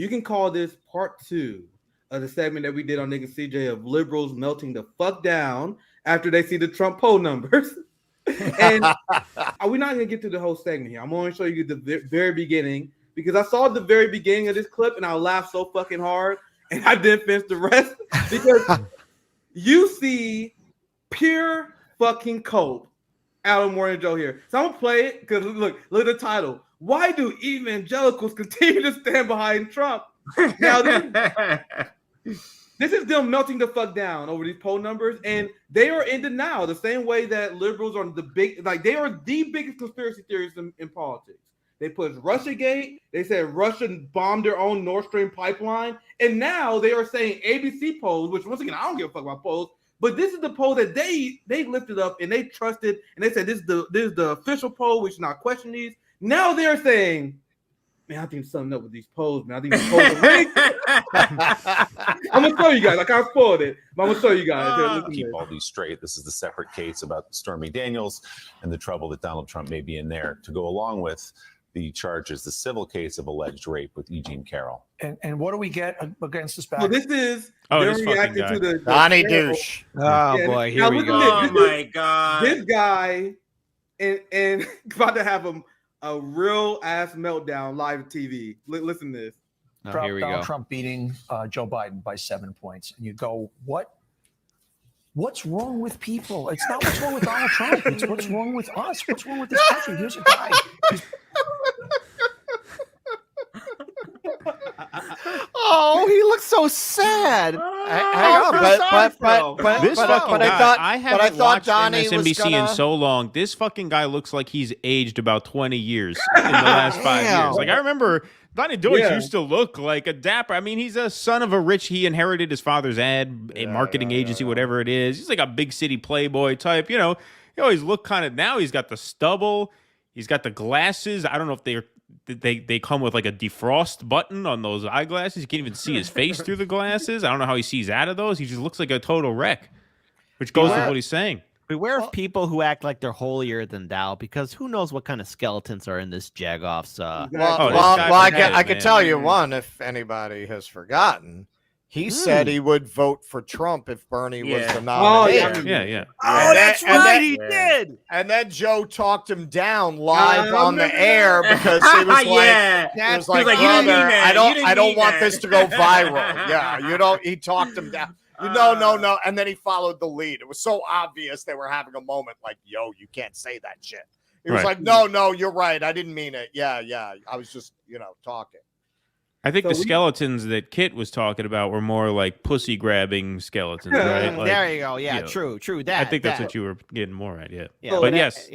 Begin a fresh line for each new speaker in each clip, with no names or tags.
you can call this part 2 of the segment that we did on Nigga CJ of liberals melting the fuck down after they see the Trump poll numbers. And we're not going to get to the whole segment here. I'm going to show you the very beginning because I saw the very beginning of this clip and I laughed so fucking hard and I didn't finish the rest because you see pure fucking cope out of Morning Joe here. So I'm going to play it because look at the title. Why do evangelicals continue to stand behind Trump? Now, this is them melting the fuck down over these poll numbers, and they are in denial the same way that liberals are they are the biggest conspiracy theorists in politics. They put Russiagate, they said Russia bombed their own Nord Stream pipeline, and now they are saying ABC polls, which once again, I don't give a fuck about polls, but this is the poll that they lifted up and they trusted, and they said this is the official poll, we should not question these. Now they're saying, man, I think something up with these polls, man. I think these polls are rigged. I'm going to show you guys. I can't spoil it, but I'm going to show you guys.
Keep all these straight. This is the separate case about Stormy Daniels and the trouble that Donald Trump may be in there to go along with the charges, the civil case of alleged rape with E. Jean Carroll.
And what do we get against this back?
So this is
this reacting
to the
Donny Deutsch.
Oh boy, here we go.
Oh my God.
This guy and about to have a real ass meltdown live TV. Listen to this.
Oh, here we
Donald
go.
Trump beating Joe Biden by 7 points, and you go, What's wrong with people? It's not what's wrong with Donald Trump. It's what's wrong with us. What's wrong with this country? Here's a guy.
Oh, he looks so sad. Hang on, but
This fucking guy, I haven't watched
Donny
MSNBC in so long. This fucking guy looks like he's aged about 20 years in the last 5 years. Like, I remember Donny Deutsch used to look like a dapper. I mean, he's a son of a rich. He inherited his father's marketing agency, whatever it is. He's like a big city playboy type. You know, he always looked kind of. Now he's got the stubble. He's got the glasses. I don't know if they come with like a defrost button on those eyeglasses. You can't even see his face through the glasses. I don't know how he sees out of those. He just looks like a total wreck, which goes with what he's saying.
Beware of people who act like they're holier than thou, because who knows what kind of skeletons are in this Jagoff's.
I can tell you one, if anybody has forgotten. He said he would vote for Trump if Bernie was the nominee.
Yeah.
Oh, that's right, he did.
And then Joe talked him down live on the air because he was like, he was like, brother, I don't want this to go viral. Yeah, he talked him down. No. And then he followed the lead. It was so obvious they were having a moment like, yo, you can't say that shit. He was like, no, you're right. I didn't mean it. Yeah. I was just, talking.
I think the skeletons that Kit was talking about were more like pussy grabbing skeletons, right? Like,
there you go. Yeah, true. That
I think that's what you were getting more at. Yeah.
But
yes,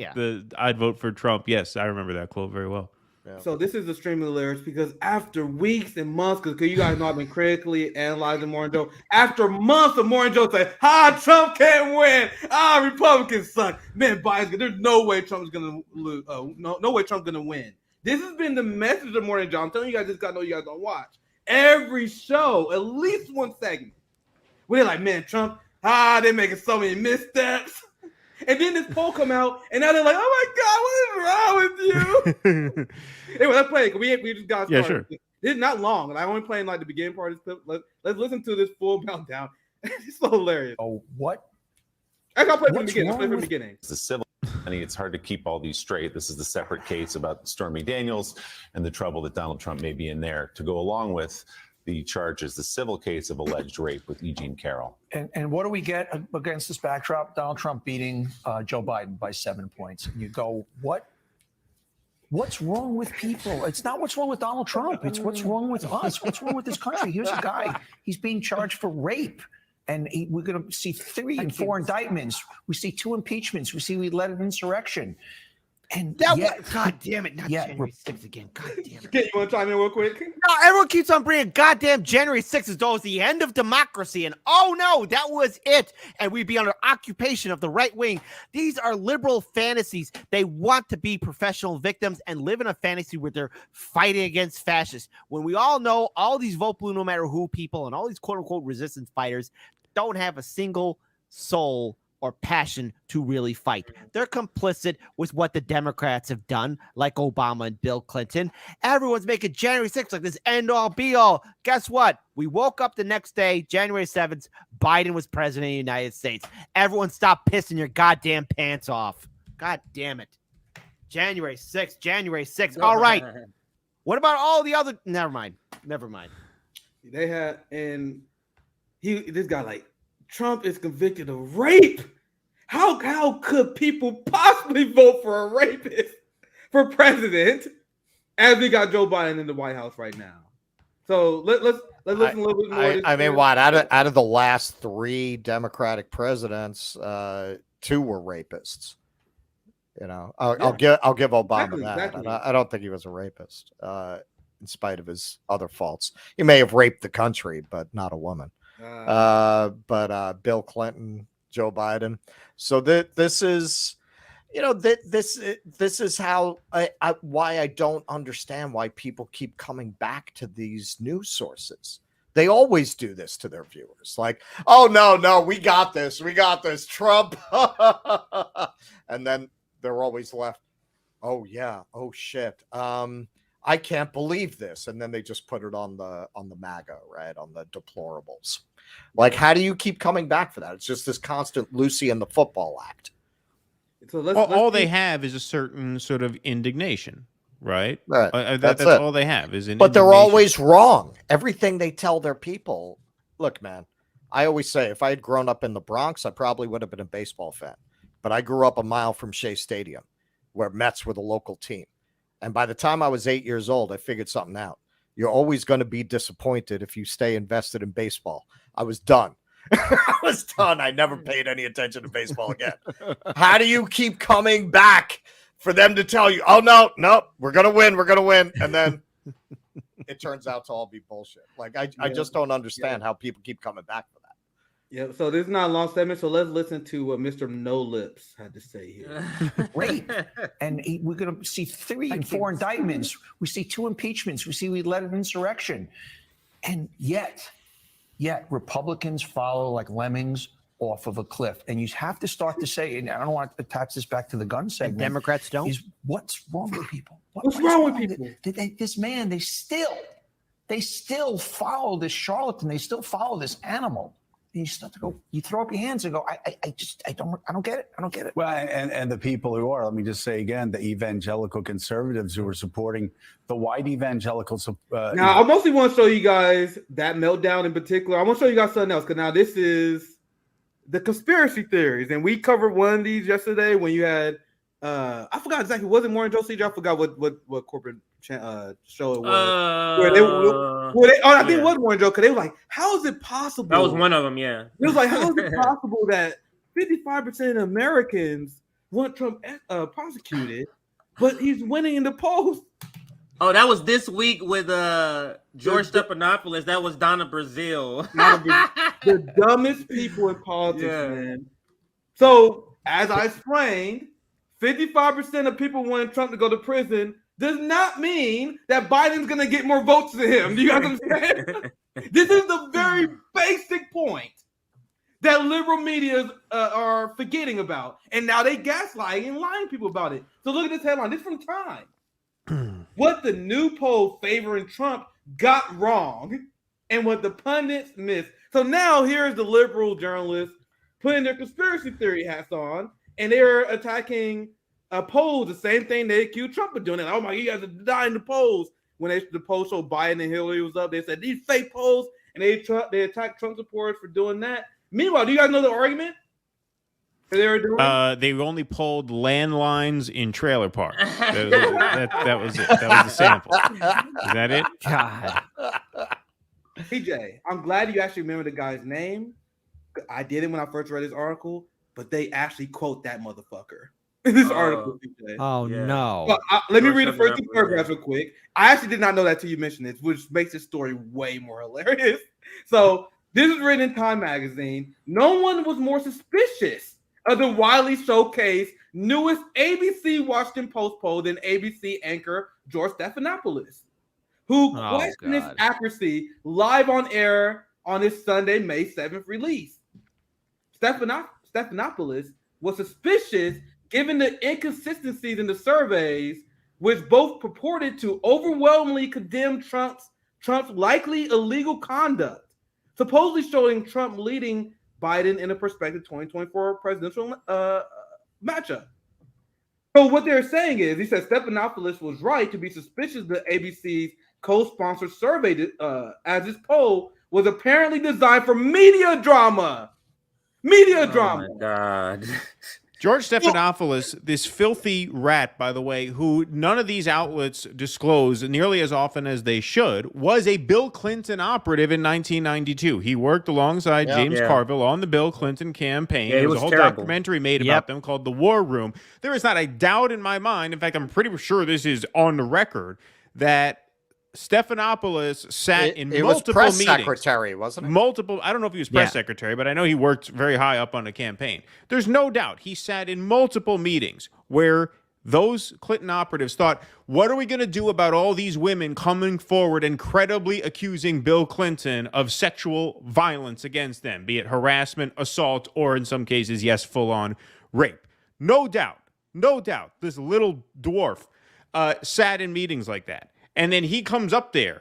I'd vote for Trump. Yes, I remember that quote very well.
Yeah. So this is the stream of the lyrics because after weeks and months, because you guys know I've been critically analyzing Morning Joe. After months of Morning Joe saying, Trump can't win. Republicans suck. Man, Biden, there's no way Trump's gonna lose. No way Trump's gonna win. This has been the message of Morning Joe. I'm telling you guys, just gotta know you guys don't watch every show, at least one segment. Where they're like, man, Trump, they're making so many missteps. And then this poll come out, and now they're like, oh my God, what is wrong with you? Anyway, let's play it. We just got started.
Yeah, sure.
This is not long, and I'm only playing like the beginning part of this clip. Let's listen to this full meltdown. It's so hilarious.
Oh, what?
I'll play from the beginning.
It's the civil. It's hard to keep all these straight. This is the separate case about Stormy Daniels and the trouble that Donald Trump may be in there to go along with the charges, the civil case of alleged rape with E. Jean Carroll.
And what do we get against this backdrop? Donald Trump beating Joe Biden by 7 points. And you go, what's wrong with people? It's not what's wrong with Donald Trump. It's what's wrong with us. What's wrong with this country? Here's a guy. He's being charged for rape. And we're going to see 3 and 4 indictments. We see 2 impeachments. We led an insurrection. And
God damn it. Not January 6th again. God damn it.
You want to chime in real quick?
No, everyone keeps on bringing goddamn January 6th as though it was the end of democracy. And oh no, that was it. And we'd be under occupation of the right wing. These are liberal fantasies. They want to be professional victims and live in a fantasy where they're fighting against fascists. When we all know all these vote blue no matter who people and all these quote unquote resistance fighters don't have a single soul or passion to really fight. They're complicit with what the Democrats have done, like Obama and Bill Clinton. Everyone's making January 6th like this end-all, be-all. Guess what? We woke up the next day, January 7th, Biden was president of the United States. Everyone stop pissing your goddamn pants off. God damn it. January 6th. All right. What about all the other? Never mind.
They had, and this guy, like, Trump is convicted of rape. How could people possibly vote for a rapist for president as we got Joe Biden in the White House right now? So let's listen a little bit more.
I mean, what out of the last 3 Democratic presidents, 2 were rapists. You know, I'll give Obama that.
Exactly.
I don't think he was a rapist, in spite of his other faults. He may have raped the country, but not a woman. But Bill Clinton, Joe Biden. So this is, this is how why I don't understand why people keep coming back to these news sources. They always do this to their viewers. Like, oh, no, we got this, Trump. And then they're always left, oh, yeah, oh, shit. I can't believe this. And then they just put it on the MAGA, right, on the deplorables. Like, how do you keep coming back for that? It's just this constant Lucy and the football act.
So
all they have is a certain sort of indignation, right?
Right.
That's all they have is an
But they're
indignation.
always wrong. Everything they tell their people. Look, man, I always say if I had grown up in the Bronx, I probably would have been a baseball fan. But I grew up a mile from Shea Stadium, where Mets were the local team. And by the time I was 8 years old, I figured something out. You're always going to be disappointed if you stay invested in baseball. I was done. I never paid any attention to baseball again. How do you keep coming back for them to tell you, oh, no, we're going to win. And then it turns out to all be bullshit. Like, I just don't understand how people keep coming back for that.
Yeah, so this is not a long segment, so let's listen to what Mr. No Lips had to say here.
Rape. And we're going to see 3 and 4 indictments. We see 2 impeachments. We led an insurrection. And yet Republicans follow like lemmings off of a cliff. And you have to start to say, and I don't want to attach this back to the gun segment.
And Democrats don't?
Is what's wrong with people?
What's wrong with people?
They still follow this charlatan. They still follow this animal. You start to go, you throw up your hands and go, I don't get it. I don't get it.
Well, and the people who are, let me just say again, the evangelical conservatives who are supporting the white evangelicals.
Now, I mostly want to show you guys that meltdown in particular. I want to show you guys something else, because now this is the conspiracy theories. And we covered one of these yesterday when you had, I forgot exactly, was it Morning Joe CJ? I forgot what corporate show it was. I think it was Morning Joe, because they were like, how is it possible?
That was one of them, yeah.
It was like, how is it possible that 55% of Americans want Trump prosecuted, but he's winning in the polls?
Oh, that was this week with George Stephanopoulos. That was Donna Brazile.
The dumbest people in politics, man. So, as I explained, 55% of people wanting Trump to go to prison does not mean that Biden's going to get more votes than him. Do you guys understand? This is the very basic point that liberal media are forgetting about. And now they gaslighting and lying people about it. So look at this headline. This is from Time. What the new poll favoring Trump got wrong and what the pundits missed. So now here's the liberal journalists putting their conspiracy theory hats on, and they're attacking polls, the same thing they accused Trump of doing. And, oh my, you guys are denying the polls. When the polls showed Biden and Hillary was up, they said these fake polls, and they attacked Trump supporters for doing that. Meanwhile, do you guys know the argument that they were doing?
They only polled landlines in trailer parks. That was it. That was the sample. Is that it?
God.
TJ, I'm glad you actually remember the guy's name. I didn't when I first read this article, but they actually quote that motherfucker in this article. TJ.
Oh, no.
Well, let me read the first 2 paragraphs real quick. I actually did not know that till you mentioned this, which makes this story way more hilarious. So this is written in Time magazine. No one was more suspicious of the widely showcased newest ABC Washington Post poll than ABC anchor George Stephanopoulos, who questioned its accuracy live on air on his Sunday, May 7th release. Stephanopoulos was suspicious given the inconsistencies in the surveys, which both purported to overwhelmingly condemn Trump's likely illegal conduct, supposedly showing Trump leading Biden in a prospective 2024 presidential matchup. So what they're saying is, he said Stephanopoulos was right to be suspicious of the ABC's co-sponsored survey, as this poll was apparently designed for media drama. Media drama.
Oh my God.
George Stephanopoulos, this filthy rat, by the way, who none of these outlets disclose nearly as often as they should, was a Bill Clinton operative in 1992. He worked alongside James Carville on the Bill Clinton campaign.
Yeah,
there was a whole
terrible
documentary made about them called The War Room. There is not a doubt in my mind, in fact, I'm pretty sure this is on the record, that Stephanopoulos sat in multiple
was press
meetings.
Secretary, wasn't it?
Multiple. I don't know if he was press secretary, but I know he worked very high up on the campaign. There's no doubt he sat in multiple meetings where those Clinton operatives thought, what are we going to do about all these women coming forward and credibly accusing Bill Clinton of sexual violence against them, be it harassment, assault, or in some cases, yes, full-on rape. No doubt. No doubt. This little dwarf sat in meetings like that. And then he comes up there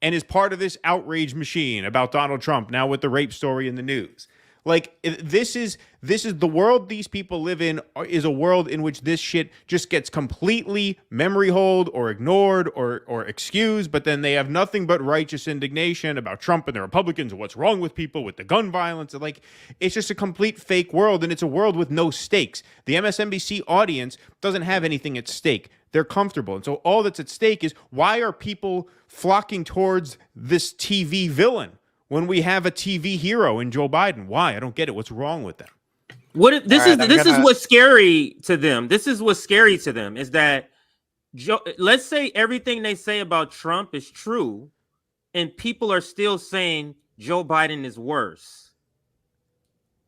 and is part of this outrage machine about Donald Trump, now with the rape story in the news. Like, this is the world these people live in, is a world in which this shit just gets completely memory hold or ignored or excused, but then they have nothing but righteous indignation about Trump and the Republicans and what's wrong with people with the gun violence. Like, it's just a complete fake world, and it's a world with no stakes. The MSNBC audience doesn't have anything at stake. They're comfortable. And so all that's at stake is, why are people flocking towards this TV villain when we have a TV hero in Joe Biden? Why? I don't get it. What's wrong with them?
This is what's scary to them. This is what's scary to them is that let's say everything they say about Trump is true, and people are still saying Joe Biden is worse.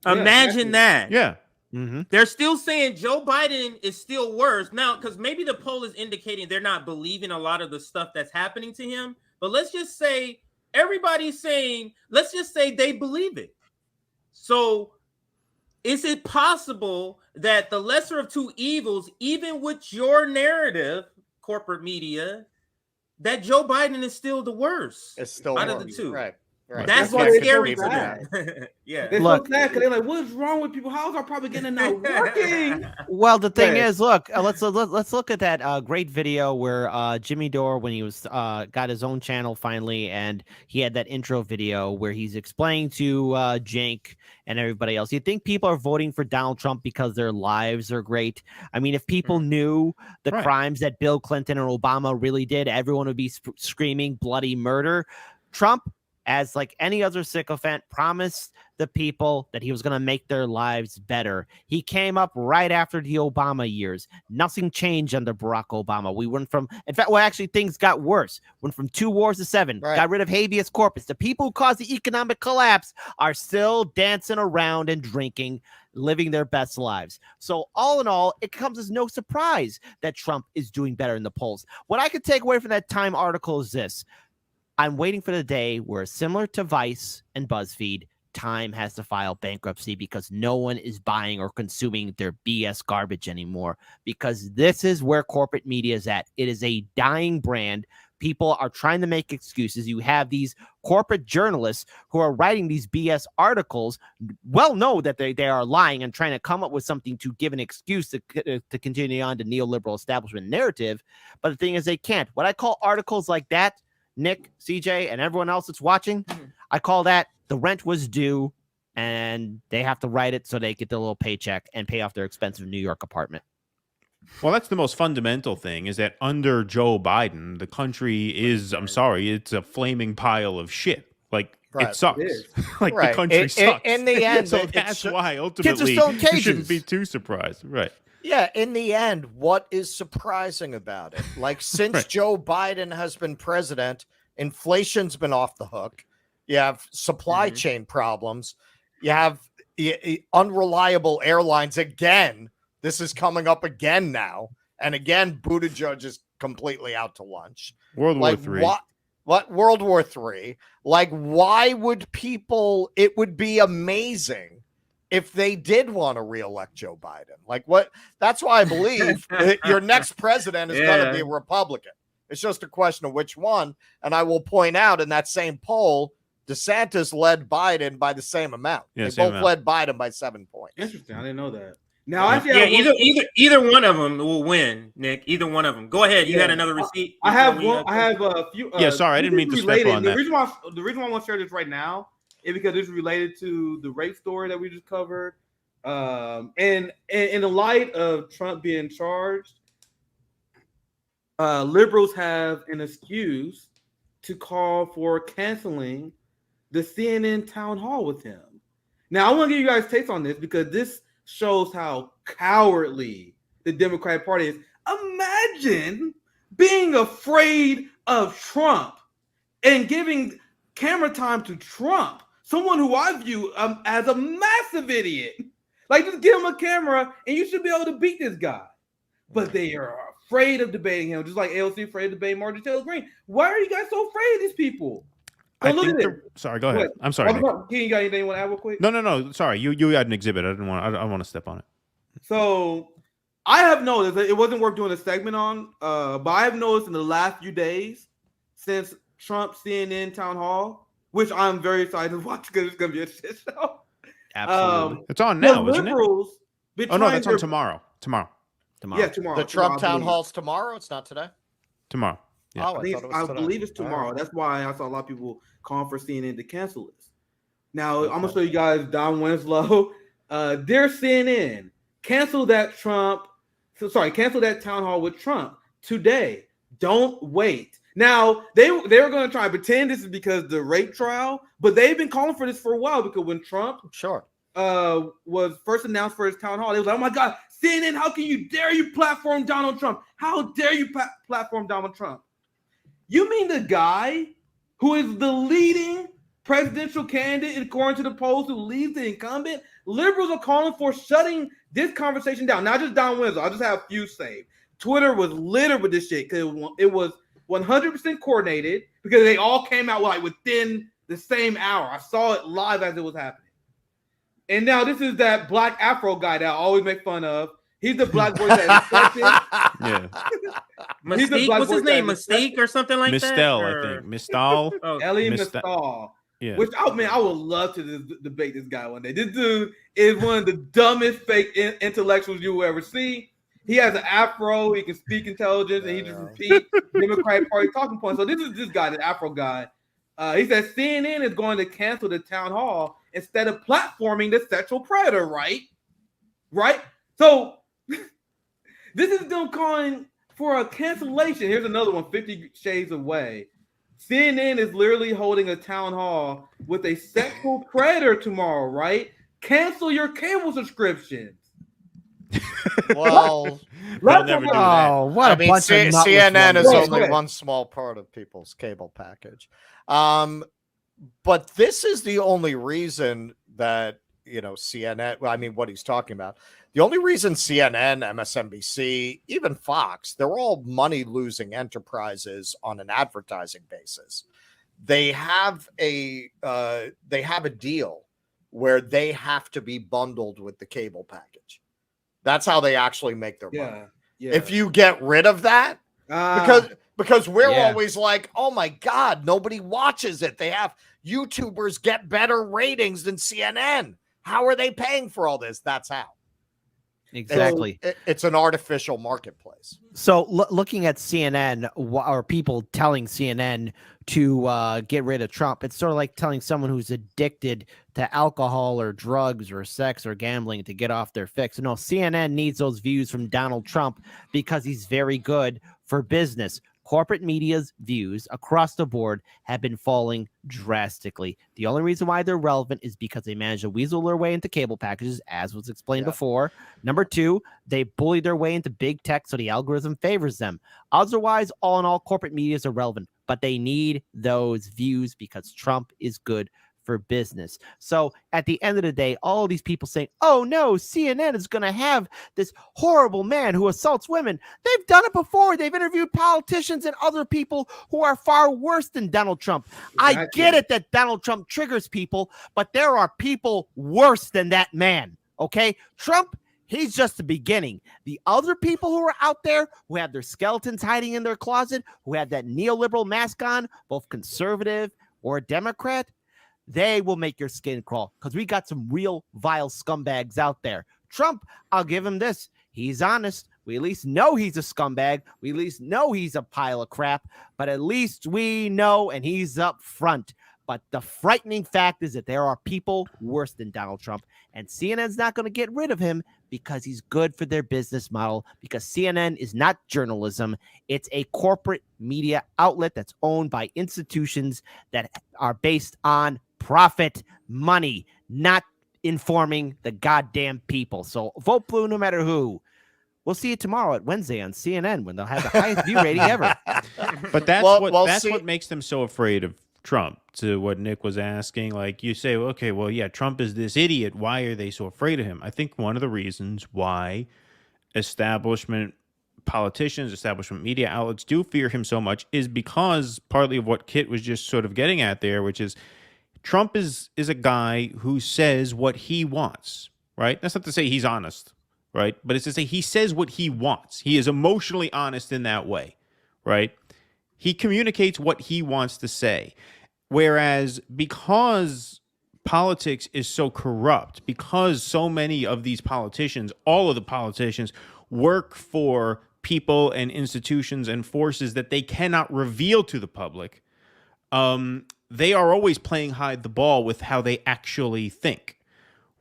Imagine that.
Yeah.
Mm-hmm. They're still saying Joe Biden is still worse now, because maybe the poll is indicating they're not believing a lot of the stuff that's happening to him. But let's just say everybody's saying, let's just say they believe it. So is it possible that the lesser of two evils, even with your narrative, corporate media, that Joe Biden is still the worst?
It's still
out
worse.
of the two.
Right. Right.
That's what's scary to them. Yeah.
They're so sad because they're like, "What's wrong with people? How's our propaganda not working?"
Well, the thing is, look, let's look at that great video where Jimmy Dore, when he was got his own channel finally, and he had that intro video where he's explaining to Cenk and everybody else. You think people are voting for Donald Trump because their lives are great? I mean, if people knew the crimes that Bill Clinton and Obama really did, everyone would be screaming bloody murder. Trump, as like any other sycophant, promised the people that he was going to make their lives better. He came up right after the Obama years. Nothing changed under Barack Obama. We went from, in fact, well, actually things got worse. Went from 2 wars to 7. Got rid of habeas corpus. The people who caused the economic collapse are still dancing around and drinking, living their best lives. So all in all, it comes as no surprise that Trump is doing better in the polls. What I could take away from that Time article is this: I'm waiting for the day where, similar to Vice and BuzzFeed, Time has to file bankruptcy because no one is buying or consuming their BS garbage anymore, because this is where corporate media is at. It is a dying brand. People are trying to make excuses. You have these corporate journalists who are writing these BS articles, well know that they are lying and trying to come up with something to give an excuse to continue on the neoliberal establishment narrative. But the thing is, they can't. What I call articles like that, Nick, CJ, and everyone else that's watching, I call that the rent was due, and they have to write it so they get their little paycheck and pay off their expensive New York apartment.
Well, that's the most fundamental thing, is that under Joe Biden, the country is, I'm sorry, it's a flaming pile of shit. Like, it sucks. Like, the country sucks.
In the end,
so that's why ultimately
kids are still in cages.
You shouldn't be too surprised. Right.
Yeah, in the end, what is surprising about it? Like, since Joe Biden has been president, inflation's been off the hook. You have supply chain problems. You have unreliable airlines again. This is coming up again now. And again, Buttigieg is completely out to lunch.
World War III.
What World War III? Like, why would people? It would be amazing if they did want to reelect Joe Biden. Like what? That's why I believe your next president is going to be a Republican. It's just a question of which one. And I will point out in that same poll, DeSantis led Biden by the same amount.
Yeah,
they
same
both led Biden by 7 points.
Interesting. I didn't know that. Now, actually,
either one of them will win, Nick. Either one of them. Go ahead. You had another receipt.
I have a few.
Sorry, I didn't mean to step on that.
The reason why I want to share this right now is because it's related to the rape story that we just covered. And in the light of Trump being charged, liberals have an excuse to call for canceling the CNN town hall with him. Now, I want to give you guys takes on this because this shows how cowardly the Democratic Party is. Imagine being afraid of Trump and giving camera time to Trump, someone who I view as a massive idiot. Like, just give him a camera and you should be able to beat this guy. But they are afraid of debating him, just like AOC afraid of debating Marjorie Taylor Greene. Why are you guys so afraid of these people?
Sorry, go ahead. I'm sorry.
Ken, you got anything you want to add real quick?
No. Sorry, you had an exhibit. I want to step on it.
So I have noticed that it wasn't worth doing a segment on, but I have noticed in the last few days since Trump CNN town hall, which I'm very excited to watch because it's going to be a shit show.
Absolutely.
It's on now, isn't it?
Oh no,
that's on tomorrow. Tomorrow.
Yeah, tomorrow.
The Trump town hall's tomorrow. It's not today.
Tomorrow. Yeah.
Oh,
I believe it's tomorrow. That's why I saw a lot of people calling for CNN to cancel this. Now, I'm going to show you guys Don Winslow. Dear CNN, cancel that town hall with Trump today. Don't wait. Now, they were going to try and pretend this is because the rape trial, but they've been calling for this for a while because when Trump was first announced for his town hall, they was like, oh my God, CNN, how can you dare you platform Donald Trump? How dare you platform Donald Trump? You mean the guy who is the leading presidential candidate according to the polls who leads the incumbent? Liberals are calling for shutting this conversation down. Not just Don Winslow. I just have a few saved. Twitter was littered with this shit because it was 100% coordinated because they all came out like within the same hour. I saw it live as it was happening. And now this is that black Afro guy that I always make fun of. He's the black boy that is
yeah.
Mystique, what's his name? Mystique or something like that?
Mistel, I think. Mistal.
Ellie Mistal.
Yeah.
Which, I would love to debate this guy one day. This dude is one of the dumbest fake intellectuals you will ever see. He has an afro. He can speak intelligence, and he just repeats Democratic Party talking points. So this is this guy, the afro guy. He says CNN is going to cancel the town hall instead of platforming the sexual predator, right? Right? So this is them calling for a cancellation. Here's another one, 50 Shades Away. CNN is literally holding a town hall with a sexual predator tomorrow, right? Cancel your cable subscriptions.
Well,
they'll never do that.
What bunch of
CNN is only one small part of people's cable package. But this is the only reason that, CNN, I mean, what he's talking about. The only reason CNN, MSNBC, even Fox, they're all money-losing enterprises on an advertising basis. They have a deal where they have to be bundled with the cable package. That's how they actually make their money. Yeah. If you get rid of that, because we're always like, oh my God, nobody watches it. They have YouTubers get better ratings than CNN. How are they paying for all this? That's how.
Exactly.
It's an artificial marketplace.
So looking at CNN or people telling CNN to get rid of Trump, it's sort of like telling someone who's addicted to alcohol or drugs or sex or gambling to get off their fix. No, CNN needs those views from Donald Trump because he's very good for business. Corporate media's views across the board have been falling drastically. The only reason why they're relevant is because they managed to weasel their way into cable packages, as was explained before. Number two, they bully their way into big tech, so the algorithm favors them. Otherwise, all in all, corporate media is irrelevant, but they need those views because Trump is good for business. So at the end of the day, all these people saying, oh no, CNN is going to have this horrible man who assaults women. They've done it before. They've interviewed politicians and other people who are far worse than Donald Trump. Exactly. I get it that Donald Trump triggers people, but there are people worse than that man. Okay. Trump, he's just the beginning. The other people who are out there who have their skeletons hiding in their closet, who have that neoliberal mask on, both conservative or a Democrat, they will make your skin crawl because we got some real vile scumbags out there. Trump, I'll give him this. He's honest. We at least know he's a scumbag. We at least know he's a pile of crap, but at least we know and he's up front. But the frightening fact is that there are people worse than Donald Trump, and CNN's not going to get rid of him because he's good for their business model, because CNN is not journalism. It's a corporate media outlet that's owned by institutions that are based on profit, money, not informing the goddamn people. So vote blue no matter who. We'll see you tomorrow at Wednesday on CNN when they'll have the highest view rating ever.
But that's what makes them so afraid of Trump, to what Nick was asking. Like, you say, okay, well, yeah, Trump is this idiot. Why are they so afraid of him? I think one of the reasons why establishment politicians, establishment media outlets do fear him so much is because partly of what Kit was just sort of getting at there, which is Trump is a guy who says what he wants, right? That's not to say he's honest, right? But it's to say he says what he wants. He is emotionally honest in that way, right? He communicates what he wants to say. Whereas because politics is so corrupt, because so many of these politicians, all of the politicians, work for people and institutions and forces that they cannot reveal to the public, they are always playing hide the ball with how they actually think.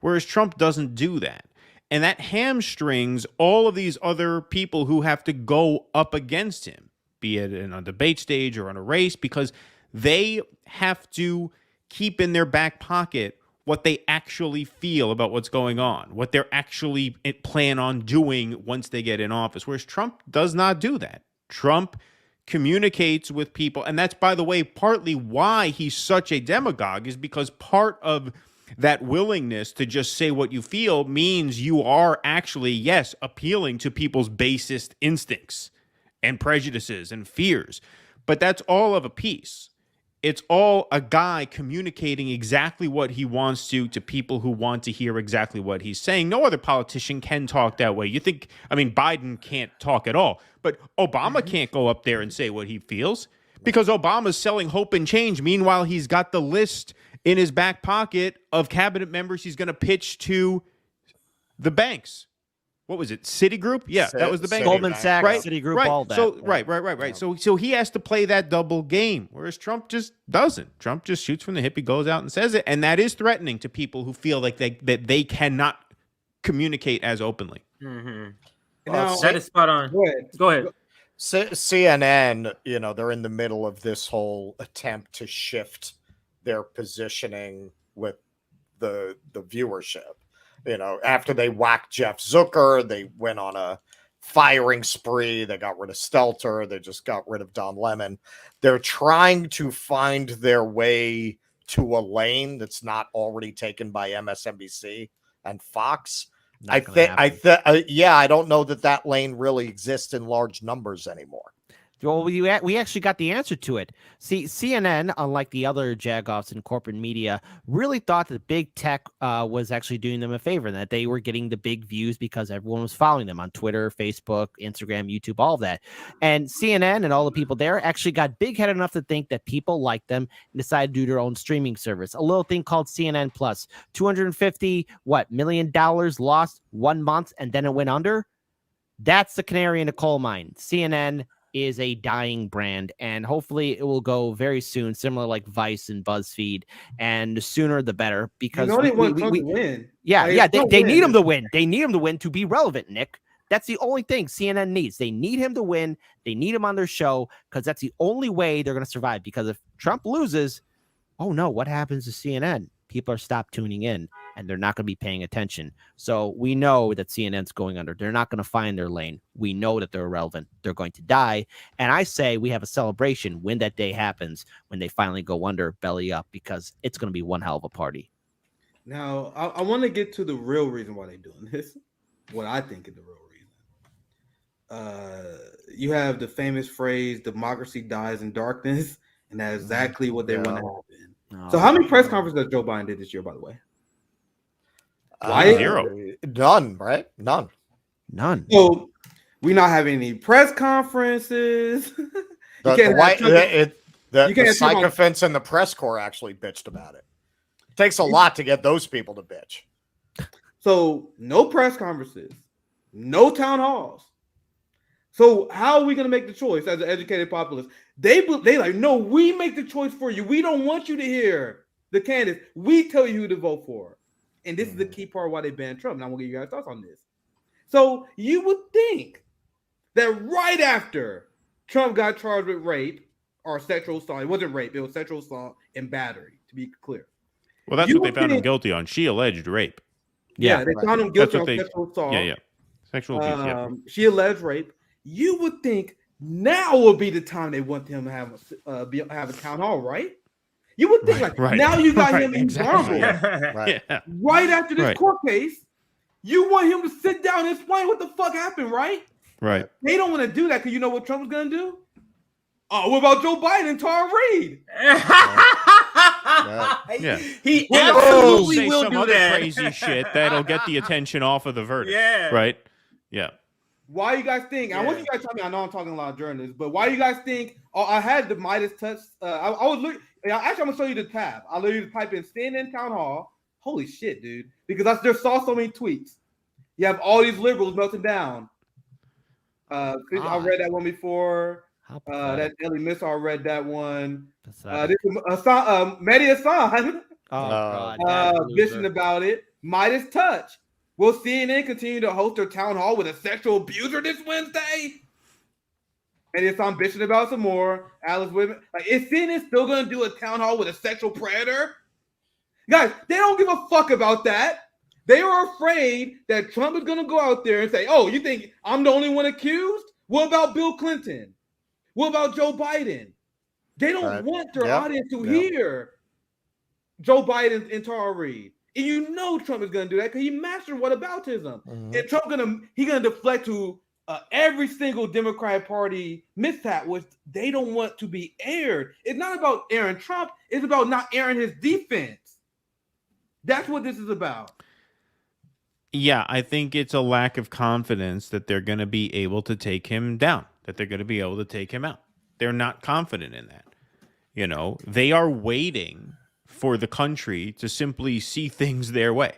Whereas Trump doesn't do that. And that hamstrings all of these other people who have to go up against him, be it in a debate stage or in a race, because they have to keep in their back pocket what they actually feel about what's going on, what they're actually plan on doing once they get in office. Whereas Trump does not do that. Trump communicates with people. And that's, by the way, partly why he's such a demagogue, is because part of that willingness to just say what you feel means you are actually, yes, appealing to people's basest instincts and prejudices and fears. But that's all of a piece. It's all a guy communicating exactly what he wants to people who want to hear exactly what he's saying. No other politician can talk that way. You think, I mean, Biden can't talk at all, but Obama can't go up there and say what he feels because Obama's selling hope and change. Meanwhile, he's got the list in his back pocket of cabinet members he's going to pitch to the banks. What was it? Citigroup? Yeah, that was the bank.
Goldman Sachs,
right?
Citigroup,
right.
all that.
So, right. So he has to play that double game, whereas Trump just doesn't. Trump just shoots from the hip. He goes out and says it, and that is threatening to people who feel like that they cannot communicate as openly.
Mm-hmm.
Now,
that is spot on. Go ahead.
CNN, they're in the middle of this whole attempt to shift their positioning with the viewership. After they whacked Jeff Zucker, they went on a firing spree. They got rid of Stelter. They just got rid of Don Lemon. They're trying to find their way to a lane that's not already taken by MSNBC and Fox. I don't know that lane really exists in large numbers anymore.
Well, we actually got the answer to it. See, CNN, unlike the other jagoffs in corporate media, really thought that big tech was actually doing them a favor, and that they were getting the big views because everyone was following them on Twitter, Facebook, Instagram, YouTube, all of that. And CNN and all the people there actually got big-headed enough to think that people liked them and decided to do their own streaming service. A little thing called CNN Plus. $250 million lost 1 month, and then it went under. That's the canary in the coal mine. CNN is a dying brand, and hopefully it will go very soon, similar like Vice and BuzzFeed, and the sooner the better, because
they want Trump to win.
They need him to win. They need him to win to be relevant, Nick. That's the only thing CNN needs. They need him to win. They need him on their show because that's the only way they're going to survive. Because if Trump loses, oh no, what happens to CNN? People are stopped tuning in. and they're not going to be paying attention. So we know that CNN's going under. They're not going to find their lane. We know that they're irrelevant. They're going to die. And I say we have a celebration when that day happens, when they finally go under, belly up, because it's going to be one hell of a party.
Now, I want to get to the real reason why they're doing this. What I think is the real reason. You have the famous phrase, democracy dies in darkness, and that's exactly what they want to happen. So how many press conferences does Joe Biden did this year, by the way?
Zero.
None, right? None.
So we're not having any press conferences.
The sycophants and the press corps actually bitched about it. It takes a lot to get those people to bitch.
So no press conferences, no town halls. So how are we going to make the choice as an educated populace? They like, no, we make the choice for you. We don't want you to hear the candidates. We tell you who to vote for. And this is the key part why they banned Trump. Now I'm going to give you guys thoughts on this. So you would think that right after Trump got charged with rape or sexual assault, it wasn't rape, it was sexual assault and battery, to be clear.
Well, that's what they found him guilty on. She alleged rape.
Yeah, they found him guilty on sexual assault.
Yeah. Sexual abuse,
She alleged rape. You would think now would be the time they want him to have a town hall, right? You would think now you got him invulnerable. Right after this court case, you want him to sit down and explain what the fuck happened, right?
Right.
They don't want to do that because you know what Trump's going to do? Oh, what about Joe Biden and Tara Reid?
He absolutely will
some
do
other
that.
crazy shit that'll get the attention off of the verdict. Right? Yeah.
Why you guys think? I want you guys to tell me. I know I'm talking a lot of journalists, but why you guys think? Oh, I had the Midas touch. I was looking. Actually, I'm gonna show you the tab. I literally type in CNN town hall. Holy shit, dude! Because I just saw so many tweets. You have all these liberals melting down. I read that one before. That Ellie Miss, I read that one. This is Mehdi Hassan. Bitching about it. Midas touch. Will CNN continue to host their town hall with a sexual abuser this Wednesday? And if I'm bitching about some more, Alice Whitman, is CNN still going to do a town hall with a sexual predator? Guys, they don't give a fuck about that. They are afraid that Trump is going to go out there and say, oh, you think I'm the only one accused? What about Bill Clinton? What about Joe Biden? They don't want their audience to hear Joe Biden and Tara Reid. And you know Trump is going to do that because he mastered whataboutism. And Trump he's going to deflect to every single Democratic Party mishap, which they don't want to be aired. It's not about airing Trump. It's about not airing his defense. That's what this is about.
Yeah, I think it's a lack of confidence that they're going to be able to take him down, that they're going to be able to take him out. They're not confident in that. You know, they are waiting for the country to simply see things their way.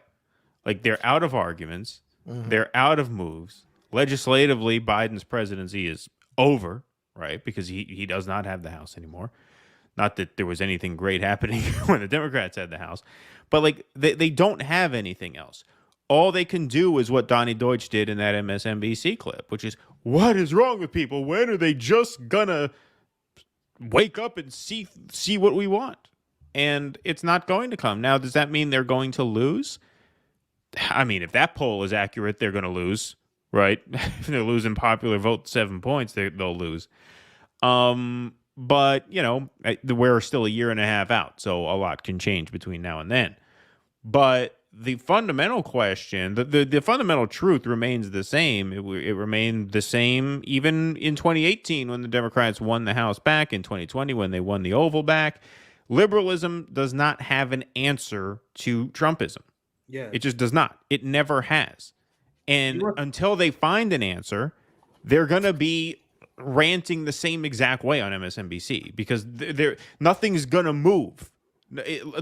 Like, they're out of arguments. They're out of moves. Legislatively, Biden's presidency is over, right? Because he does not have the House anymore. Not that there was anything great happening when the Democrats had the House. But, like, they don't have anything else. All they can do is what Donny Deutsch did in that MSNBC clip, which is, what is wrong with people? When are they just gonna wake up and see what we want? And it's not going to come. Now, does that mean they're going to lose? I mean, if that poll is accurate, they're going to lose, right? If they're losing popular vote 7 points, they'll lose. But, you know, we're still a year and a half out, so a lot can change between now and then. But the fundamental question, the fundamental truth remains the same. It remained the same even in 2018 when the Democrats won the House back, in 2020 when they won the Oval back. Liberalism does not have an answer to Trumpism. Yeah. It just does not. It never has. And until they find an answer, they're going to be ranting the same exact way on MSNBC because nothing's going to move.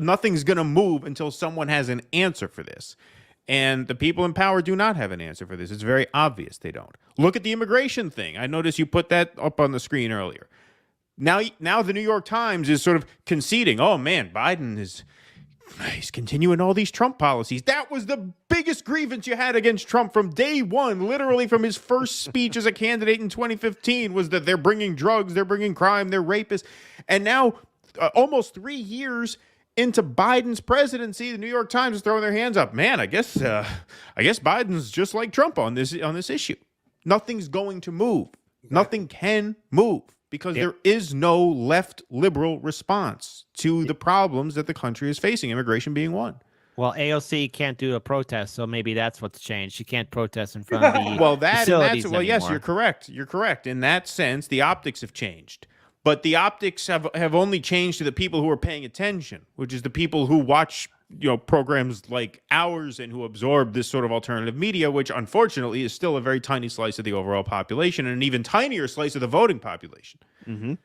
Nothing's going to move until someone has an answer for this. And the people in power do not have an answer for this. It's very obvious they don't. Look at the immigration thing. I noticed you put that up on the screen earlier. Now the New York Times is sort of conceding, oh man, Biden he's continuing all these Trump policies. That was the biggest grievance you had against Trump from day one, literally from his first speech as a candidate in 2015, was that they're bringing drugs, they're bringing crime, they're rapists. And now, almost 3 years into Biden's presidency, the New York Times is throwing their hands up. Man, I guess Biden's just like Trump on this issue. Nothing's going to move. Nothing can move because there is no left liberal response to the problems that the country is facing, immigration being one.
Well, AOC can't do a protest, so maybe that's what's changed. She can't protest in front of the facilities
well, yes,
anymore.
you're correct. You're correct. In that sense, the optics have changed. But the optics have only changed to the people who are paying attention, which is the people who watch programs like ours and who absorb this sort of alternative media, which unfortunately is still a very tiny slice of the overall population and an even tinier slice of the voting population.
Mm-hmm.